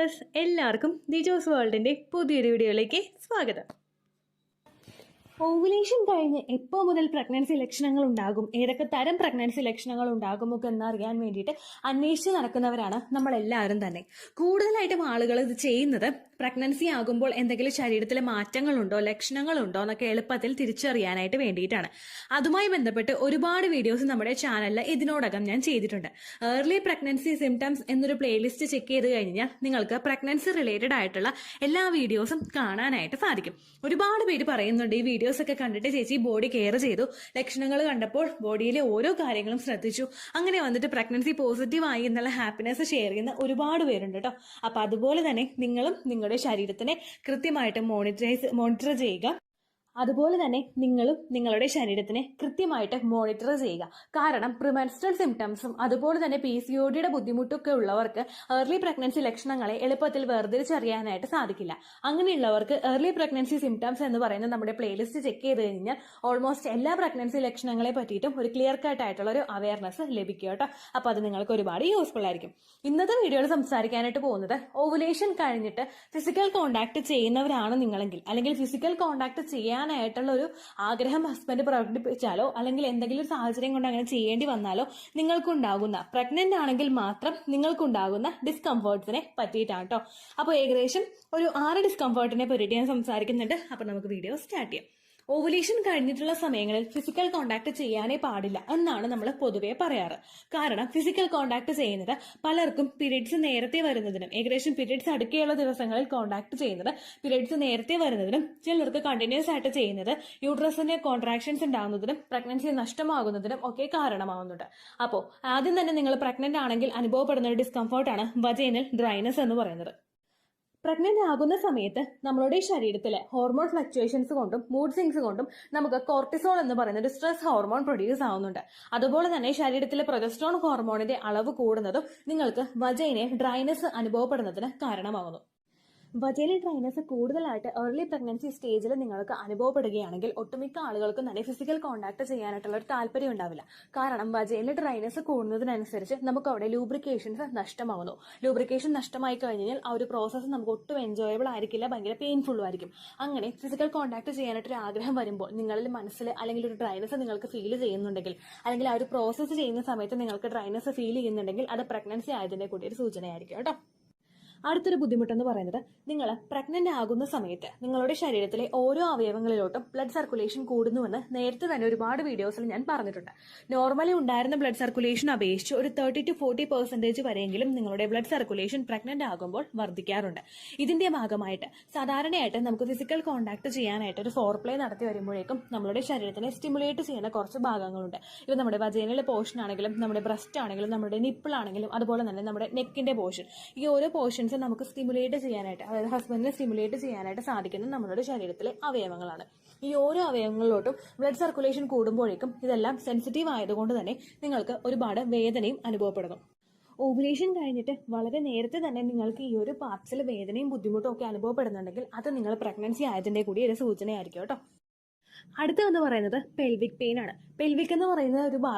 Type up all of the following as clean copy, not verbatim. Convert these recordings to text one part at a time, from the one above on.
Viewers, എല്ലാവർക്കും ദിജോസ് വേൾഡിന്റെ പുതിയൊരു വീഡിയോയിലേക്ക് സ്വാഗതം. ഓവുലേഷൻ കഴിഞ്ഞ് എപ്പോൾ മുതൽ പ്രഗ്നൻസി ലക്ഷണങ്ങൾ ഉണ്ടാകും, ഏതൊക്കെ തരം പ്രഗ്നൻസി ലക്ഷണങ്ങൾ ഉണ്ടാകുമൊക്കെ എന്നറിയാൻ വേണ്ടിയിട്ട് അന്വേഷിച്ച് നടക്കുന്നവരാണ് നമ്മളെല്ലാവരും തന്നെ. കൂടുതലായിട്ടും ആളുകൾ ഇത് ചെയ്യുന്നത് പ്രഗ്നൻസി ആകുമ്പോൾ എന്തെങ്കിലും ശരീരത്തിലെ മാറ്റങ്ങളുണ്ടോ, ലക്ഷണങ്ങളുണ്ടോ എന്നൊക്കെ എളുപ്പത്തിൽ തിരിച്ചറിയാനായിട്ട് വേണ്ടിയിട്ടാണ്. അതുമായി ബന്ധപ്പെട്ട് ഒരുപാട് വീഡിയോസ് നമ്മുടെ ചാനലിൽ ഇതിനോടകം ഞാൻ ചെയ്തിട്ടുണ്ട്. ഏർലി പ്രഗ്നൻസി സിംറ്റംസ് എന്നൊരു പ്ലേലിസ്റ്റ് ചെക്ക് ചെയ്ത് കഴിഞ്ഞാൽ നിങ്ങൾക്ക് പ്രഗ്നൻസി റിലേറ്റഡ് ആയിട്ടുള്ള എല്ലാ വീഡിയോസും കാണാനായിട്ട് സാധിക്കും. ഒരുപാട് പേര് പറയുന്നുണ്ട്, ഈ വീഡിയോസ് ഒക്കെ കണ്ടിട്ട് ചേച്ചി ബോഡി കെയർ ചെയ്തു, ലക്ഷണങ്ങൾ കണ്ടപ്പോൾ ബോഡിയിലെ ഓരോ കാര്യങ്ങളും ശ്രദ്ധിച്ചു, അങ്ങനെ വന്നിട്ട് പ്രഗ്നൻസി പോസിറ്റീവ് ആയി എന്നുള്ള ഹാപ്പിനെസ് ഷെയർ ചെയ്യുന്ന ഒരുപാട് പേരുണ്ട് കേട്ടോ. അപ്പൊ അതുപോലെ തന്നെ നിങ്ങളും നിങ്ങളുടെ ശരീരത്തിനെ കൃത്യമായിട്ട് മോണിറ്റർ ചെയ്യുക. അതുപോലെ തന്നെ നിങ്ങളും നിങ്ങളുടെ ശരീരത്തിനെ കൃത്യമായിട്ട് മോണിറ്റർ ചെയ്യുക. കാരണം പ്രിമെൻസ്ട്രൽ സിംറ്റംസും അതുപോലെ തന്നെ PCODയുടെ ബുദ്ധിമുട്ടൊക്കെ ഉള്ളവർക്ക് ഏർലി പ്രഗ്നൻസി ലക്ഷണങ്ങളെ എളുപ്പത്തിൽ വേർതിരിച്ചറിയാനായിട്ട് സാധിക്കില്ല. അങ്ങനെയുള്ളവർക്ക് ഏർലി പ്രഗ്നൻസി സിംറ്റംസ് എന്ന് പറയുന്ന നമ്മുടെ പ്ലേലിസ്റ്റ് ചെക്ക് ചെയ്ത് കഴിഞ്ഞാൽ ഓൾമോസ്റ്റ് എല്ലാ പ്രഗ്നൻസി ലക്ഷണങ്ങളെ പറ്റിയിട്ടും ഒരു ക്ലിയർ കട്ട് ആയിട്ടുള്ള ഒരു അവയർനെസ് ലഭിക്കും കേട്ടോ. അപ്പൊ അത് നിങ്ങൾക്ക് ഒരുപാട് യൂസ്ഫുൾ ആയിരിക്കും. ഇന്നത്തെ വീഡിയോയിൽ സംസാരിക്കാനായിട്ട് പോകുന്നത്, ഓവുലേഷൻ കഴിഞ്ഞിട്ട് ഫിസിക്കൽ കോണ്ടാക്ട് ചെയ്യുന്നവരാണ് നിങ്ങളെങ്കിൽ, അല്ലെങ്കിൽ ഫിസിക്കൽ കോണ്ടാക്ട് ചെയ്യാനായിട്ടുള്ള ഒരു ആഗ്രഹം ഹസ്ബൻഡ് പ്രകടിപ്പിച്ചാലോ അല്ലെങ്കിൽ എന്തെങ്കിലും ഒരു സാഹചര്യം കൊണ്ട് അങ്ങനെ ചെയ്യേണ്ടി വന്നാലോ നിങ്ങൾക്കുണ്ടാകുന്ന, പ്രഗ്നന്റ് ആണെങ്കിൽ മാത്രം നിങ്ങൾക്കുണ്ടാകുന്ന ഡിസ്കംഫേർട്സിനെ പറ്റിയിട്ടാണ് കേട്ടോ. അപ്പോൾ ഏകദേശം ഒരു 6 ഡിസ്കംഫേർട്ടിനെ പറ്റിയിട്ട് ഞാൻ സംസാരിക്കുന്നുണ്ട്. അപ്പൊ നമുക്ക് വീഡിയോ സ്റ്റാർട്ട് ചെയ്യാം. ഓവുലേഷൻ കഴിഞ്ഞിട്ടുള്ള സമയങ്ങളിൽ ഫിസിക്കൽ കോണ്ടാക്ട് ചെയ്യാനേ പാടില്ല എന്നാണ് നമ്മൾ പൊതുവെ പറയാറ്. കാരണം ഫിസിക്കൽ കോണ്ടാക്ട് ചെയ്യുന്നത് പലർക്കും പീരീഡ്സ് നേരത്തെ വരുന്നതിനും, ഏകദേശം പീരീഡ്സ് അടുക്കെയുള്ള ദിവസങ്ങളിൽ കോണ്ടാക്ട് ചെയ്യുന്നത് പീരീഡ്സ് നേരത്തെ വരുന്നതിനും, ചിലർക്ക് കണ്ടിന്യൂസ് ആയിട്ട് ചെയ്യുന്നത് യൂട്രസിന്റെ കോൺട്രാക്ഷൻസ് ഉണ്ടാകുന്നതിനും പ്രഗ്നൻസി നഷ്ടമാകുന്നതിനും ഒക്കെ കാരണമാകുന്നുണ്ട്. അപ്പോൾ ആദ്യം തന്നെ നിങ്ങൾ പ്രഗ്നന്റ് ആണെങ്കിൽ അനുഭവപ്പെടുന്ന ഒരു ഡിസ്കംഫോർട്ടാണ് വജൈനൽ ഡ്രൈനസ് എന്ന് പറയുന്നത്. പ്രഗ്നന്റ് ആകുന്ന സമയത്ത് നമ്മളുടെ ശരീരത്തിലെ ഹോർമോൺ ഫ്ലക്ച്വേഷൻസ് കൊണ്ടും മൂഡ് സ്വിങ്സ് കൊണ്ടും നമുക്ക് കോർട്ടിസോൾ എന്ന് പറയുന്ന ഒരു സ്ട്രെസ് ഹോർമോൺ പ്രൊഡ്യൂസ് ആവുന്നുണ്ട്. അതുപോലെ തന്നെ ശരീരത്തിലെ പ്രൊജസ്ട്രോൺ ഹോർമോണിന്റെ അളവ് കൂടുന്നതും നിങ്ങൾക്ക് വജൈനൽ ഡ്രൈനസ് അനുഭവപ്പെടുന്നതിന് കാരണമാകുന്നു. വജൈനൽ ഡ്രൈനസ് കൂടുതലായിട്ട് ഏർലി പ്രഗ്നൻസി സ്റ്റേജിൽ നിങ്ങൾക്ക് അനുഭവപ്പെടുകയാണെങ്കിൽ ഒട്ടുമിക്ക ആളുകൾക്കും തന്നെ ഫിസിക്കൽ കോണ്ടാക്ട് ചെയ്യാനായിട്ടുള്ള ഒരു താല്പര്യം ഉണ്ടാവില്ല. കാരണം വജൈനൽ ഡ്രൈനസ് കൂടുന്നതിനനുസരിച്ച് നമുക്ക് അവിടെ ലൂബ്രിക്കേഷൻസ് നഷ്ടമാകുന്നു. ലൂബ്രിക്കേഷൻ നഷ്ടമായി കഴിഞ്ഞാൽ ആ ഒരു പ്രോസസ്സ് നമുക്ക് ഒട്ടും എൻജോയബിൾ ആയിരിക്കില്ല, ഭയങ്കര പെയിൻഫുള്ളും ആയിരിക്കും. അങ്ങനെ ഫിസിക്കൽ കോണ്ടാക്ട് ചെയ്യാനായിട്ടൊരു ആഗ്രഹം വരുമ്പോൾ നിങ്ങളിൽ മനസ്സിൽ അല്ലെങ്കിൽ ഒരു ഡ്രൈനസ് നിങ്ങൾക്ക് ഫീൽ ചെയ്യുന്നുണ്ടെങ്കിൽ, അല്ലെങ്കിൽ ആ ഒരു പ്രോസസ്സ് ചെയ്യുന്ന സമയത്ത് നിങ്ങൾക്ക് ഡ്രൈനസ് ഫീൽ ചെയ്യുന്നുണ്ടെങ്കിൽ അത് പ്രഗ്നൻസി ആയതിന്റെ കൂടി ഒരു സൂചനയായിരിക്കും കേട്ടോ. അടുത്തൊരു ബുദ്ധിമുട്ടെന്ന് പറയുന്നത്, നിങ്ങൾ പ്രഗ്നന്റ് ആകുന്ന സമയത്ത് നിങ്ങളുടെ ശരീരത്തിലെ ഓരോ അവയവങ്ങളിലോട്ടും ബ്ലഡ് സർക്കുലേഷൻ കൂടുന്നുവെന്ന് നേരത്തെ തന്നെ ഒരുപാട് വീഡിയോസിൽ ഞാൻ പറഞ്ഞിട്ടുണ്ട്. നോർമലി ഉണ്ടായിരുന്ന ബ്ലഡ് സർക്കുലേഷൻ അപേക്ഷിച്ച് ഒരു 30 to 40% വരെയെങ്കിലും നിങ്ങളുടെ ബ്ലഡ് സർക്കുലേഷൻ പ്രഗ്നന്റ് ആകുമ്പോൾ വർദ്ധിക്കാറുണ്ട്. ഇതിന്റെ ഭാഗമായിട്ട് സാധാരണയായിട്ട് നമുക്ക് ഫിസിക്കൽ കോണ്ടാക്ട് ചെയ്യാനായിട്ട് ഒരു ഫോർപ്ലേ നടത്തി വരുമ്പോഴേക്കും നമ്മുടെ ശരീരത്തിനെ സ്റ്റിമുലേറ്റ് ചെയ്യുന്ന കുറച്ച് ഭാഗങ്ങളുണ്ട്. ഇത് നമ്മുടെ വജൈനൽ പോർഷൻ ആണെങ്കിലും, നമ്മുടെ ബ്രസ്റ്റ് ആണെങ്കിലും, നമ്മുടെ നിപ്പിൾ ആണെങ്കിലും, അതുപോലെ തന്നെ നമ്മുടെ നെക്കിന്റെ പോർഷൻ, ഈ ഓരോ പോർഷൻസ് നമുക്ക് സ്റ്റിമുലേറ്റ് ചെയ്യാനായിട്ട്, അതായത് ഹസ്ബൻഡിനെ സ്റ്റിമുലേറ്റ് ചെയ്യാനായിട്ട് സാധിക്കുന്ന നമ്മുടെ ശരീരത്തിലെ അവയവങ്ങളാണ്. ഈ ഓരോ അവയവങ്ങളിലോട്ടും ബ്ലഡ് സർക്കുലേഷൻ കൂടുമ്പോഴേക്കും ഇതെല്ലാം സെൻസിറ്റീവ് ആയതുകൊണ്ട് തന്നെ നിങ്ങൾക്ക് ഒരുപാട് വേദനയും അനുഭവപ്പെടുന്നു. ഓവുലേഷൻ കഴിഞ്ഞിട്ട് വളരെ നേരത്തെ തന്നെ നിങ്ങൾക്ക് ഈ ഒരു പാർട്സിൽ വേദനയും ബുദ്ധിമുട്ടും ഒക്കെ അനുഭവപ്പെടുന്നുണ്ടെങ്കിൽ അത് നിങ്ങൾ പ്രഗ്നൻസി ആയതിന്റെ കൂടി ഒരു സൂചനയായിരിക്കും കേട്ടോ. അടുത്തതെന്ന് പറയുന്നത് പെൽവിക് പെയിൻ ആണ്. പെൽവിക് എന്ന് പറയുന്ന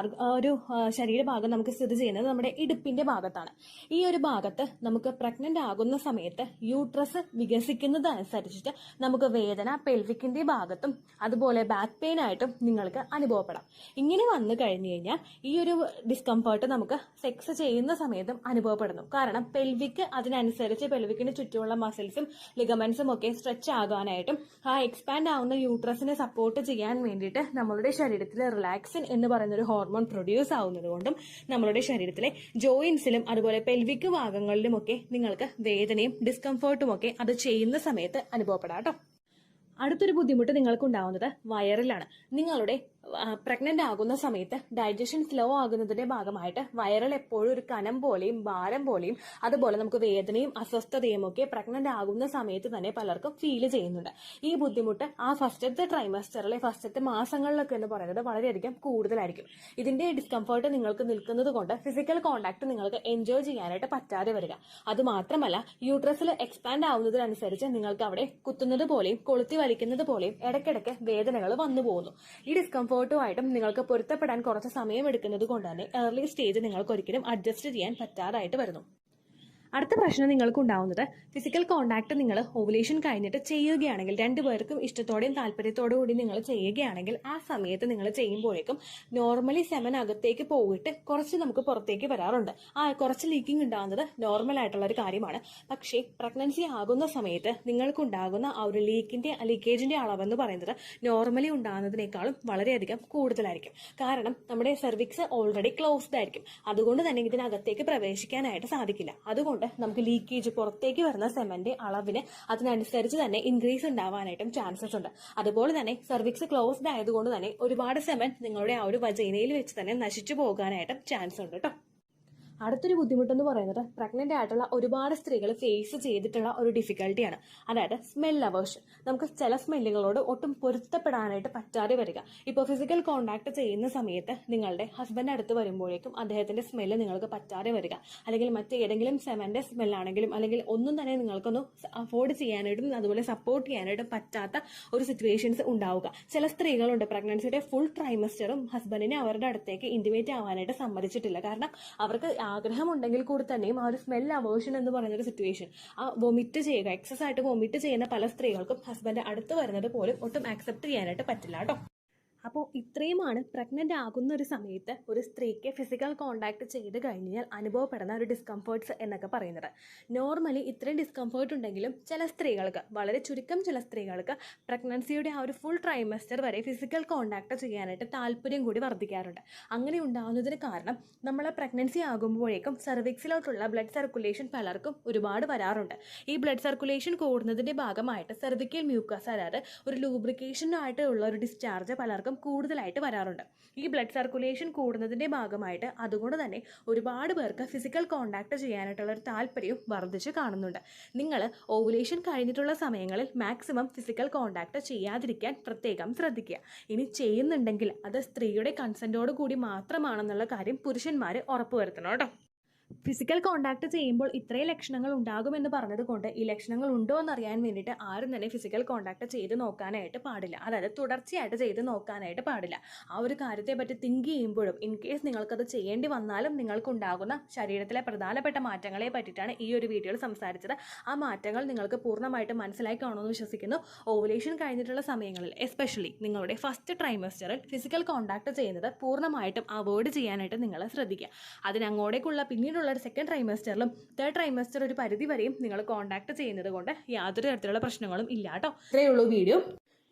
ഒരു ശരീരഭാഗം നമുക്ക് സ്ഥിതി ചെയ്യുന്നത് നമ്മുടെ ഇടുപ്പിന്റെ ഭാഗത്താണ്. ഈ ഒരു ഭാഗത്ത് നമുക്ക് പ്രഗ്നന്റ് ആകുന്ന സമയത്ത് യൂട്രസ് വികസിക്കുന്നതനുസരിച്ചിട്ട് നമുക്ക് വേദന പെൽവിക്കിന്റെ ഭാഗത്തും അതുപോലെ ബാക്ക് പെയിൻ ആയിട്ടും നിങ്ങൾക്ക് അനുഭവപ്പെടാം. ഇങ്ങനെ വന്നു കഴിഞ്ഞു കഴിഞ്ഞാൽ ഈ ഒരു ഡിസ്കംഫേർട്ട് നമുക്ക് സെക്സ് ചെയ്യുന്ന സമയത്തും അനുഭവപ്പെടുന്നു. കാരണം പെൽവിക്ക് അതിനനുസരിച്ച് പെൽവിക്കിന് ചുറ്റുമുള്ള മസിൽസും ലിഗമെന്റ്സും ഒക്കെ സ്ട്രെച്ച് ആകാനായിട്ടും ആ എക്സ്പാൻഡ് ആവുന്ന യൂട്രസിനെ സപ്പോർട്ട് ചെയ്യാൻ വേണ്ടിയിട്ട് നമ്മളുടെ ശരീരത്തിൽ റിലാക്സിൻ എന്ന് പറയുന്ന ഒരു ഹോർമോൺ പ്രൊഡ്യൂസ് ആവുന്നത് കൊണ്ടും നമ്മളുടെ ശരീരത്തിലെ ജോയിന്റ്സിലും അതുപോലെ പെൽവിക് ഭാഗങ്ങളിലും ഒക്കെ നിങ്ങൾക്ക് വേദനയും ഡിസ്കംഫേർട്ടും ഒക്കെ അത് ചെയ്യുന്ന സമയത്ത് അനുഭവപ്പെടാം കേട്ടോ. അടുത്തൊരു ബുദ്ധിമുട്ട് നിങ്ങൾക്ക് ഉണ്ടാവുന്നത് വയറിലാണ്. നിങ്ങളുടെ പ്രഗ്നന്റ് ആകുന്ന സമയത്ത് ഡൈജഷൻ സ്ലോ ആകുന്നതിന്റെ ഭാഗമായിട്ട് വയറിൽ എപ്പോഴും ഒരു കനം പോലെയും ഭാരം പോലെയും അതുപോലെ നമുക്ക് വേദനയും അസ്വസ്ഥതയും ഒക്കെ പ്രഗ്നന്റ് ആകുന്ന സമയത്ത് തന്നെ പലർക്കും ഫീൽ ചെയ്യുന്നുണ്ട്. ഈ ബുദ്ധിമുട്ട് ആ ഫസ്റ്റത്തെ ട്രൈമസ്റ്ററിലെ ഫസ്റ്റത്തെ മാസങ്ങളിലൊക്കെ എന്ന് പറയുന്നത് വളരെയധികം കൂടുതലായിരിക്കും. ഇതിന്റെ ഡിസ്കംഫേർട്ട് നിങ്ങൾക്ക് നിൽക്കുന്നത് കൊണ്ട് ഫിസിക്കൽ കോണ്ടാക്ട് നിങ്ങൾക്ക് എൻജോയ് ചെയ്യാനായിട്ട് പറ്റാതെ വരിക. അതുമാത്രമല്ല യൂട്രസിൽ എക്സ്പാൻഡ് ആവുന്നതിനനുസരിച്ച് നിങ്ങൾക്ക് അവിടെ കുത്തുന്നത് പോലെയും കൊളുത്തി വലിക്കുന്നത് പോലെയും ഇടയ്ക്കിടയ്ക്ക് വേദനകൾ വന്നു പോകുന്നു. ഈ ഡിസ്കംഫേർട്ടുമായിട്ടും നിങ്ങൾക്ക് പൊരുത്തപ്പെടാൻ കുറച്ച് സമയം എടുക്കുന്നത് കൊണ്ട് തന്നെ ഏർലി സ്റ്റേജ് നിങ്ങൾക്ക് ഒരിക്കലും അഡ്ജസ്റ്റ് ചെയ്യാൻ പറ്റാതായിട്ട് വരുന്നു. അടുത്ത പ്രശ്നം നിങ്ങൾക്ക് ഉണ്ടാവുന്നത് ഫിസിക്കൽ കോണ്ടാക്ട് നിങ്ങൾ ഓവുലേഷൻ കഴിഞ്ഞിട്ട് ചെയ്യുകയാണെങ്കിൽ രണ്ടുപേർക്കും ഇഷ്ടത്തോടെയും താല്പര്യത്തോടു കൂടി നിങ്ങൾ ചെയ്യുകയാണെങ്കിൽ ആ സമയത്ത് നിങ്ങൾ ചെയ്യുമ്പോഴേക്കും നോർമലി സെമൻ അകത്തേക്ക് പോയിട്ട് കുറച്ച് നമുക്ക് പുറത്തേക്ക് വരാറുണ്ട്. കുറച്ച് ലീക്കിംഗ് ഉണ്ടാകുന്നത് നോർമൽ ആയിട്ടുള്ള ഒരു കാര്യമാണ്. പക്ഷേ പ്രഗ്നൻസി ആകുന്ന സമയത്ത് നിങ്ങൾക്കുണ്ടാകുന്ന ആ ഒരു ലീക്കേജിന്റെ അളവെന്ന് പറയുന്നത് നോർമലി ഉണ്ടാകുന്നതിനേക്കാളും വളരെയധികം കൂടുതലായിരിക്കും. കാരണം നമ്മുടെ സെർവിക്സ് ഓൾറെഡി ക്ലോസ്ഡ് ആയിരിക്കും. അതുകൊണ്ട് തന്നെ ഇതിനകത്തേക്ക് പ്രവേശിക്കാനായിട്ട് സാധിക്കില്ല. അതുകൊണ്ട് നമുക്ക് ലീക്കേജ് പുറത്തേക്ക് വരുന്ന സെമന്റെ അളവിന് അതിനനുസരിച്ച് തന്നെ ഇൻക്രീസ് ഉണ്ടാവാനായിട്ടും ചാൻസസ് ഉണ്ട്. അതുപോലെ തന്നെ സെർവിക്സ് ക്ലോസ്ഡ് ആയതുകൊണ്ട് തന്നെ ഒരുപാട് സെമൻ നിങ്ങളുടെ ആ ഒരു വജൈനയിൽ വെച്ച് തന്നെ നശിച്ചു പോകാനായിട്ടും ചാൻസ് ഉണ്ട് കേട്ടോ. അടുത്തൊരു ബുദ്ധിമുട്ടെന്ന് പറയുന്നത് പ്രഗ്നന്റ് ആയിട്ടുള്ള ഒരുപാട് സ്ത്രീകൾ ഫേസ് ചെയ്തിട്ടുള്ള ഒരു ഡിഫിക്കൽട്ടിയാണ്. അതായത് സ്മെൽ അവേർഷൻ. നമുക്ക് ചില സ്മെല്ലുകളോട് ഒട്ടും പൊരുത്തപ്പെടാനായിട്ട് പറ്റാതെ വരിക. ഇപ്പോൾ ഫിസിക്കൽ കോണ്ടാക്ട് ചെയ്യുന്ന സമയത്ത് നിങ്ങളുടെ ഹസ്ബൻഡ് അടുത്ത് വരുമ്പോഴേക്കും അദ്ദേഹത്തിന്റെ സ്മെല്ല് നിങ്ങൾക്ക് പറ്റാതെ വരിക, അല്ലെങ്കിൽ മറ്റേതെങ്കിലും സെമന്റെ സ്മെല്ലാണെങ്കിലും അല്ലെങ്കിൽ ഒന്നും തന്നെ നിങ്ങൾക്കൊന്നും അഫോർഡ് ചെയ്യാനായിട്ടും അതുപോലെ സപ്പോർട്ട് ചെയ്യാനായിട്ടും പറ്റാത്ത ഒരു സിറ്റുവേഷൻസ് ഉണ്ടാവുക. ചില സ്ത്രീകളുണ്ട് പ്രഗ്നൻസിയുടെ ഫുൾ ട്രൈമസ്റ്ററും ഹസ്ബൻഡിനെ അവരുടെ അടുത്തേക്ക് ഇന്റിമേറ്റ് ആവാനായിട്ട് സമ്മതിച്ചിട്ടില്ല. കാരണം അവർക്ക് ആഗ്രഹമുണ്ടെങ്കിൽ കൂടി തന്നെയും ആ ഒരു സ്മെൽ അവേർഷൻ എന്ന് പറയുന്ന ഒരു സിറ്റുവേഷൻ, ആ വൊമിറ്റ് ചെയ്യുക, എക്സസ് ആയിട്ട് വൊമിറ്റ് ചെയ്യുന്ന പല സ്ത്രീകൾക്കും ഹസ്ബൻഡ് അടുത്ത് വരുന്നത് പോലും ഒട്ടും ആക്സെപ്റ്റ് ചെയ്യാനായിട്ട് പറ്റില്ല കേട്ടോ. അപ്പോൾ ഇത്രയുമാണ് പ്രഗ്നന്റ് ആകുന്ന ഒരു സമയത്ത് ഒരു സ്ത്രീക്ക് ഫിസിക്കൽ കോണ്ടാക്ട് ചെയ്ത് കഴിഞ്ഞാൽ അനുഭവപ്പെടുന്ന ഒരു ഡിസ്കംഫേർട്ട്സ് എന്നൊക്കെ പറയുന്നത്. നോർമലി ഇത്രയും ഡിസ്കംഫേർട്ട് ഉണ്ടെങ്കിലും ചില സ്ത്രീകൾക്ക്, വളരെ ചുരുക്കം ചില സ്ത്രീകൾക്ക് പ്രഗ്നൻസിയുടെ ആ ഒരു ഫുൾ ട്രൈമസ്റ്റർ വരെ ഫിസിക്കൽ കോണ്ടാക്ട് ചെയ്യാനായിട്ട് താല്പര്യം കൂടി വർദ്ധിക്കാറുണ്ട്. അങ്ങനെ ഉണ്ടാകുന്നതിന് കാരണം നമ്മളെ പ്രഗ്നൻസി ആകുമ്പോഴേക്കും സെർവിക്സിലോട്ടുള്ള ബ്ലഡ് സർക്കുലേഷൻ പലർക്കും ഒരുപാട് വരാറുണ്ട്. ഈ ബ്ലഡ് സർക്കുലേഷൻ കൂടുന്നതിൻ്റെ ഭാഗമായിട്ട് സെർവിക്കൽ മ്യൂക്കസ്, അതായത് ഒരു ലൂബ്രിക്കേഷനായിട്ട് ഉള്ള ഒരു ഡിസ്ചാർജ് പലർക്കും കൂടുതലായിട്ട് വരാറുണ്ട്. ഈ ബ്ലഡ് സർക്കുലേഷൻ കൂടുന്നതിന്റെ ഭാഗമായിട്ട് അതുകൊണ്ട് തന്നെ ഒരുപാട് പേർക്ക് ഫിസിക്കൽ കോണ്ടാക്ട് ചെയ്യാനായിട്ടുള്ള ഒരു താല്പര്യവും വർദ്ധിച്ച് കാണുന്നുണ്ട്. നിങ്ങൾ ഓവുലേഷൻ കഴിഞ്ഞിട്ടുള്ള സമയങ്ങളിൽ മാക്സിമം ഫിസിക്കൽ കോണ്ടാക്ട് ചെയ്യാതിരിക്കാൻ പ്രത്യേകം ശ്രദ്ധിക്കുക. ഇനി ചെയ്യുന്നുണ്ടെങ്കിൽ അത് സ്ത്രീയുടെ കൺസെന്റോട് കൂടി മാത്രമാണെന്നുള്ള കാര്യം പുരുഷന്മാർ ഉറപ്പുവരുത്തണം കേട്ടോ. ഫിസിക്കൽ കോണ്ടാക്ട് ചെയ്യുമ്പോൾ ഇത്രയും ലക്ഷണങ്ങൾ ഉണ്ടാകുമെന്ന് പറഞ്ഞതുകൊണ്ട് ഈ ലക്ഷണങ്ങൾ ഉണ്ടോ എന്നറിയാൻ വേണ്ടിയിട്ട് ആരും തന്നെ ഫിസിക്കൽ കോണ്ടാക്ട് ചെയ്ത് നോക്കാനായിട്ട് പാടില്ല. അതായത് തുടർച്ചയായിട്ട് ചെയ്ത് നോക്കാനായിട്ട് പാടില്ല. ആ ഒരു കാര്യത്തെ പറ്റി തിങ്ക് ചെയ്യുമ്പോഴും ഇൻ കേസ് നിങ്ങൾക്കത് ചെയ്യേണ്ടി വന്നാലും നിങ്ങൾക്കുണ്ടാകുന്ന ശരീരത്തിലെ പ്രധാനപ്പെട്ട മാറ്റങ്ങളെ പറ്റിയിട്ടാണ് ഈ ഒരു വീഡിയോയിൽ സംസാരിച്ചത്. ആ മാറ്റങ്ങൾ നിങ്ങൾക്ക് പൂർണ്ണമായിട്ട് മനസ്സിലായി കാണുമെന്ന് വിശ്വസിക്കുന്നു. ഓവുലേഷൻ കഴിഞ്ഞിട്ടുള്ള സമയങ്ങളിൽ എസ്പെഷ്യലി നിങ്ങളുടെ ഫസ്റ്റ് ട്രൈമസ്റ്ററിൽ ഫിസിക്കൽ കോണ്ടാക്ട് ചെയ്യുന്നത് പൂർണ്ണമായിട്ടും അവോയ്ഡ് ചെയ്യാനായിട്ട് നിങ്ങൾ ശ്രദ്ധിക്കുക. അതിനങ്ങോട്ടേക്കുള്ള പിന്നീടുള്ള സെക്കൻഡ് ട്രൈമസ്റ്ററിലും തേർഡ് ട്രൈമസ്റ്റർ ഒരു പരിധി വരെയും നിങ്ങൾ കോണ്ടാക്ട് ചെയ്യുന്നത് കൊണ്ട് യാതൊരു തരത്തിലുള്ള പ്രശ്നങ്ങളും ഇല്ല കേട്ടോ. ഇത്രയേ ഉള്ളൂ വീഡിയോ.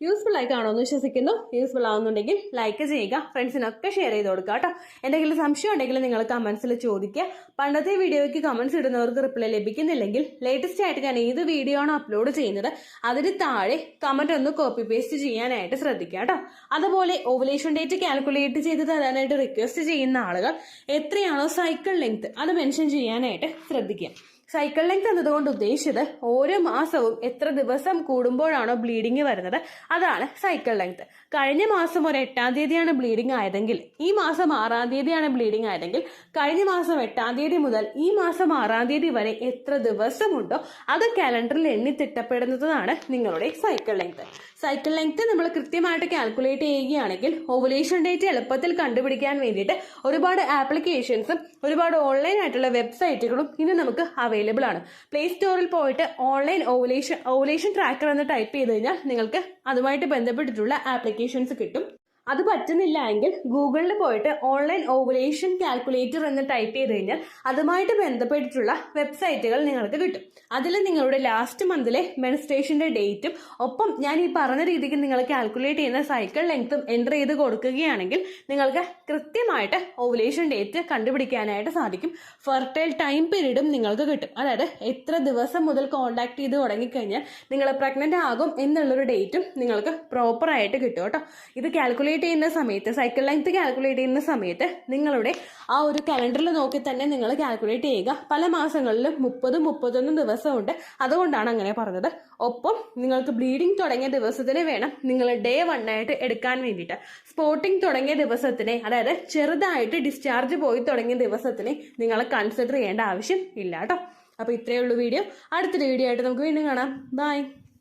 യൂസ്ഫുൾ ആയി കാണുമെന്ന് വിശ്വസിക്കുന്നു. യൂസ്ഫുൾ ആവുന്നുണ്ടെങ്കിൽ ലൈക്ക് ചെയ്യുക, ഫ്രണ്ട്സിനൊക്കെ ഷെയർ ചെയ്ത് കൊടുക്കുക കേട്ടോ. എന്തെങ്കിലും സംശയം ഉണ്ടെങ്കിൽ നിങ്ങൾ കമന്റ്സിൽ ചോദിക്കുക. പണ്ടത്തെ വീഡിയോയ്ക്ക് കമന്റ്സ് ഇടുന്നവർക്ക് റിപ്ലൈ ലഭിക്കുന്നില്ലെങ്കിൽ ലേറ്റസ്റ്റ് ആയിട്ട് ഞാൻ ഏത് വീഡിയോ ആണോ അപ്ലോഡ് ചെയ്യുന്നത് അതിന് താഴെ കമന്റ് ഒന്ന് കോപ്പി പേസ്റ്റ് ചെയ്യാനായിട്ട് ശ്രദ്ധിക്കുക കേട്ടോ. അതുപോലെ ഓവുലേഷൻ ഡേറ്റ് കാൽക്കുലേറ്റ് ചെയ്ത് തരാനായിട്ട് റിക്വസ്റ്റ് ചെയ്യുന്ന ആളുകൾ എത്രയാണോ സൈക്കിൾ ലെങ്ത് അത് മെൻഷൻ ചെയ്യാനായിട്ട് ശ്രദ്ധിക്കുക. സൈക്കിൾ ലെങ്ത് എന്നതുകൊണ്ട് ഉദ്ദേശിച്ചത് ഓരോ മാസവും എത്ര ദിവസം കൂടുമ്പോഴാണോ ബ്ലീഡിങ് വരുന്നത് അതാണ് സൈക്കിൾ ലെങ്ത്. കഴിഞ്ഞ മാസം ഒരു 8-ാം തീയതിയാണ് ബ്ലീഡിങ് ആയതെങ്കിൽ ഈ മാസം 6-ാം തീയതിയാണ് ബ്ലീഡിങ് ആയതെങ്കിൽ കഴിഞ്ഞ മാസം 8-ാം തീയതി മുതൽ ഈ മാസം 6-ാം തീയതി വരെ എത്ര ദിവസമുണ്ടോ അത് കാലണ്ടറിൽ എണ്ണി തിട്ടപ്പെടുന്നതാണ് നിങ്ങളുടെ സൈക്കിൾ ലെങ്ത്. സൈക്കിൾ ലെങ്ത് നമ്മൾ കൃത്യമായിട്ട് കാൽക്കുലേറ്റ് ചെയ്യുകയാണെങ്കിൽ ഓവുലേഷൻ ഡേറ്റ് എളുപ്പത്തിൽ കണ്ടുപിടിക്കാൻ വേണ്ടിയിട്ട് ഒരുപാട് ആപ്ലിക്കേഷൻസും ഒരുപാട് ഓൺലൈൻ ആയിട്ടുള്ള വെബ്സൈറ്റുകളും ഇന്ന് നമുക്ക് അവൈലബിൾ ആണ്. പ്ലേ സ്റ്റോറിൽ പോയിട്ട് ഓൺലൈൻ ഓവുലേഷൻ ട്രാക്കർ എന്ന് ടൈപ്പ് ചെയ്ത് കഴിഞ്ഞാൽ നിങ്ങൾക്ക് അതുമായിട്ട് ബന്ധപ്പെട്ടിട്ടുള്ള ആപ്ലിക്കേഷൻസ് കിട്ടും. അത് പറ്റുന്നില്ല എങ്കിൽ ഗൂഗിളിൽ പോയിട്ട് ഓൺലൈൻ ഓവുലേഷൻ കാൽക്കുലേറ്റർ എന്ന് ടൈപ്പ് ചെയ്ത് കഴിഞ്ഞാൽ അതുമായിട്ട് ബന്ധപ്പെട്ടിട്ടുള്ള വെബ്സൈറ്റുകൾ നിങ്ങൾക്ക് കിട്ടും. അതിൽ നിങ്ങളുടെ ലാസ്റ്റ് മന്തിലെ മെൻസ്ട്രേഷന്റെ ഡേറ്റും ഒപ്പം ഞാൻ ഈ പറഞ്ഞ രീതിക്ക് നിങ്ങൾ കാൽക്കുലേറ്റ് ചെയ്യുന്ന സൈക്കിൾ ലെങ്ത്തും എൻ്റർ ചെയ്ത് കൊടുക്കുകയാണെങ്കിൽ നിങ്ങൾക്ക് കൃത്യമായിട്ട് ഓവുലേഷൻ ഡേറ്റ് കണ്ടുപിടിക്കാനായിട്ട് സാധിക്കും. ഫെർട്ടൈൽ ടൈം പീരീഡും നിങ്ങൾക്ക് കിട്ടും. അതായത് എത്ര ദിവസം മുതൽ കോണ്ടാക്ട് ചെയ്ത് തുടങ്ങിക്കഴിഞ്ഞാൽ നിങ്ങൾ പ്രഗ്നന്റ് ആകും എന്നുള്ളൊരു ഡേറ്റും നിങ്ങൾക്ക് പ്രോപ്പറായിട്ട് കിട്ടും കേട്ടോ. ഇത് കാൽക്കുലേറ്റ് ചെയ്യുന്ന സമയത്ത് സൈക്കിൾ ലെങ്ത് കാൽക്കുലേറ്റ് ചെയ്യുന്ന സമയത്ത് നിങ്ങളുടെ ആ ഒരു കലണ്ടറിൽ നോക്കി തന്നെ നിങ്ങൾ കാൽക്കുലേറ്റ് ചെയ്യുക. പല മാസങ്ങളിലും 30-31 ദിവസമുണ്ട്. അതുകൊണ്ടാണ് അങ്ങനെ പറഞ്ഞത്. ഒപ്പം നിങ്ങൾക്ക് ബ്ലീഡിങ് തുടങ്ങിയ ദിവസത്തിന് വേണം നിങ്ങൾ ഡേ 1 ആയിട്ട് എടുക്കാൻ വേണ്ടിയിട്ട്. സ്പോട്ടിങ് തുടങ്ങിയ ദിവസത്തിനെ, അതായത് ചെറുതായിട്ട് ഡിസ്ചാർജ് പോയി തുടങ്ങിയ ദിവസത്തിനെ നിങ്ങൾ കൺസിഡർ ചെയ്യേണ്ട ആവശ്യം ഇല്ല കേട്ടോ. അപ്പോൾ ഇത്രയേ ഉള്ളൂ വീഡിയോ. അടുത്തൊരു വീഡിയോ ആയിട്ട് നമുക്ക് വീണ്ടും കാണാം. ബൈ.